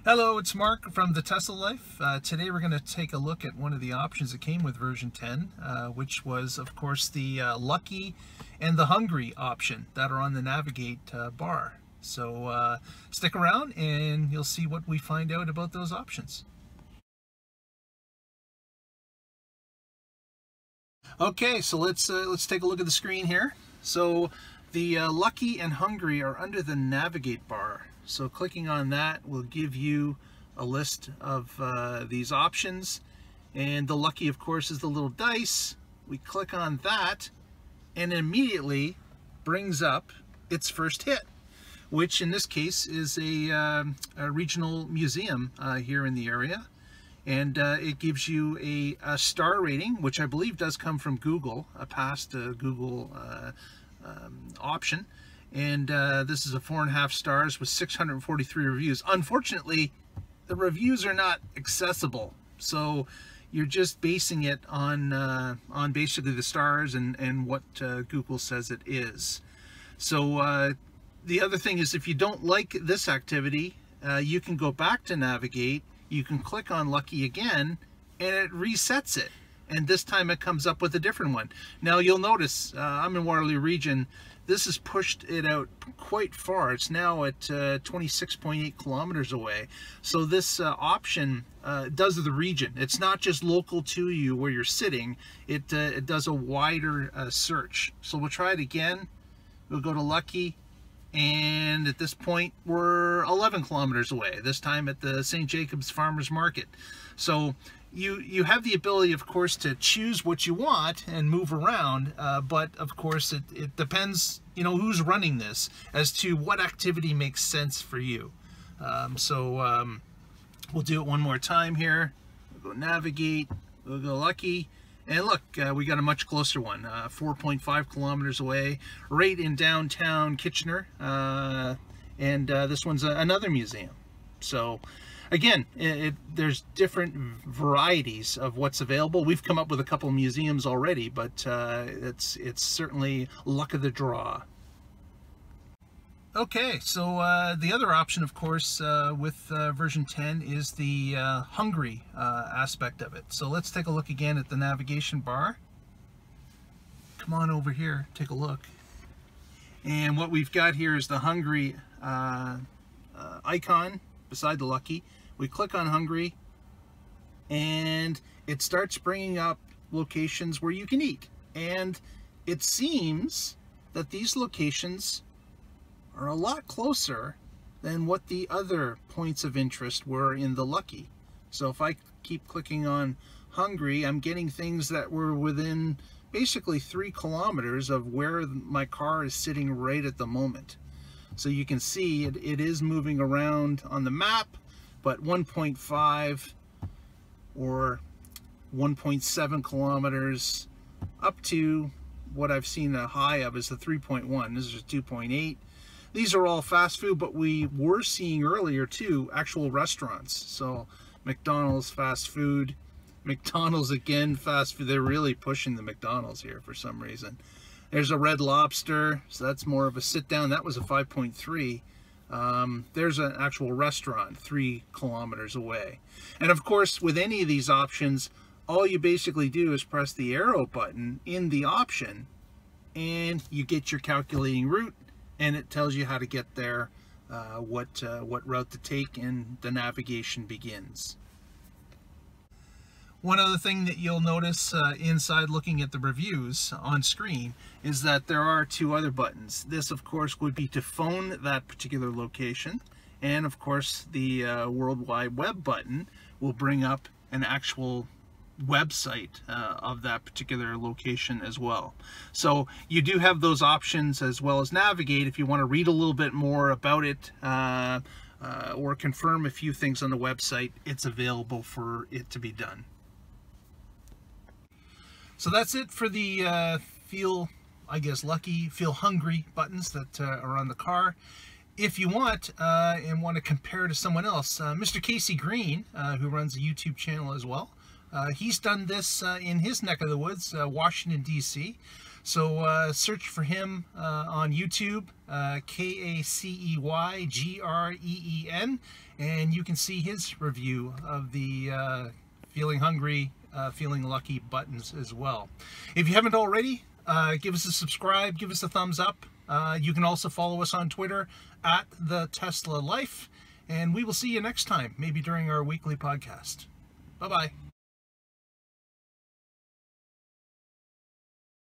Hello, it's Mark from The Tesla Life. Today we're going to take a look at one of the options that came with version 10, which was, of course, the Lucky and the Hungry option that are on the Navigate bar. So stick around and you'll see what we find out about those options. Okay, so let's take a look at the screen here. So the Lucky and Hungry are under the Navigate bar. So clicking on that will give you a list of these options. And the Lucky, of course, is the little dice. We click on that and it immediately brings up its first hit, which in this case is a regional museum here in the area. And it gives you a star rating, which I believe does come from Google, a past Google option. And this is a 4.5 stars with 643 reviews. Unfortunately, the reviews are not accessible, so you're just basing it on basically the stars and what Google says it is. So the other thing is, if you don't like this activity, you can go back to Navigate. You can click on Lucky again, and it resets it. And this time it comes up with a different one. Now you'll notice I'm in Waterloo Region. This has pushed it out quite far. It's now at 26.8 kilometers away. So this option does the region. It's not just local to you where you're sitting. It does a wider search. So we'll try it again. We'll go to Lucky. And at this point, we're 11 kilometers away, this time at the St. Jacobs Farmers Market. So you have the ability, of course, to choose what you want and move around, but of course it depends, who's running this as to what activity makes sense for you. We'll do it one more time here. We'll go Navigate, we'll go Lucky. And look, we got a much closer one, 4.5 kilometers away, right in downtown Kitchener. And this one's another museum. So again, there's different varieties of what's available. We've come up with a couple of museums already, but it's certainly luck of the draw. Okay, so the other option, of course, with version 10 is the Hungry aspect of it. So let's take a look again at the navigation bar. Come on over here, take a look. And what we've got here is the Hungry icon beside the Lucky. We click on Hungry, and it starts bringing up locations where you can eat. And it seems that these locations are a lot closer than what the other points of interest were in the Lucky. So if I keep clicking on Hungry, I'm getting things that were within basically 3 kilometers of where my car is sitting right at the moment. So you can see it is moving around on the map, but 1.5 or 1.7 kilometers up to what I've seen a high of is the 3.1. This is 2.8. These are all fast food, but we were seeing earlier too actual restaurants. So McDonald's fast food, McDonald's again fast food. They're really pushing the McDonald's here for some reason. There's a Red Lobster, so that's more of a sit down. That was a 5.3. There's an actual restaurant 3 kilometers away. And of course, with any of these options, all you basically do is press the arrow button in the option, and you get your calculating route. And it tells you how to get there, what route to take, and the navigation begins. One other thing that you'll notice inside looking at the reviews on screen is that there are 2 other buttons. This, of course, would be to phone that particular location. And, of course, the World Wide Web button will bring up an actual website of that particular location as well. So you do have those options as well as Navigate if you want to read a little bit more about it or confirm a few things on the website. It's available for it to be done. So that's it for the feel Lucky, feel Hungry buttons that are on the car. If you want and want to compare to someone else, Mr. Casey Green, who runs a YouTube channel as well, he's done this in his neck of the woods, Washington, D.C. So search for him on YouTube, K-A-C-E-Y-G-R-E-E-N, and you can see his review of the Feeling Hungry, Feeling Lucky buttons as well. If you haven't already, give us a subscribe, give us a thumbs up. You can also follow us on Twitter at The Tesla Life, and we will see you next time, maybe during our weekly podcast. Bye-bye.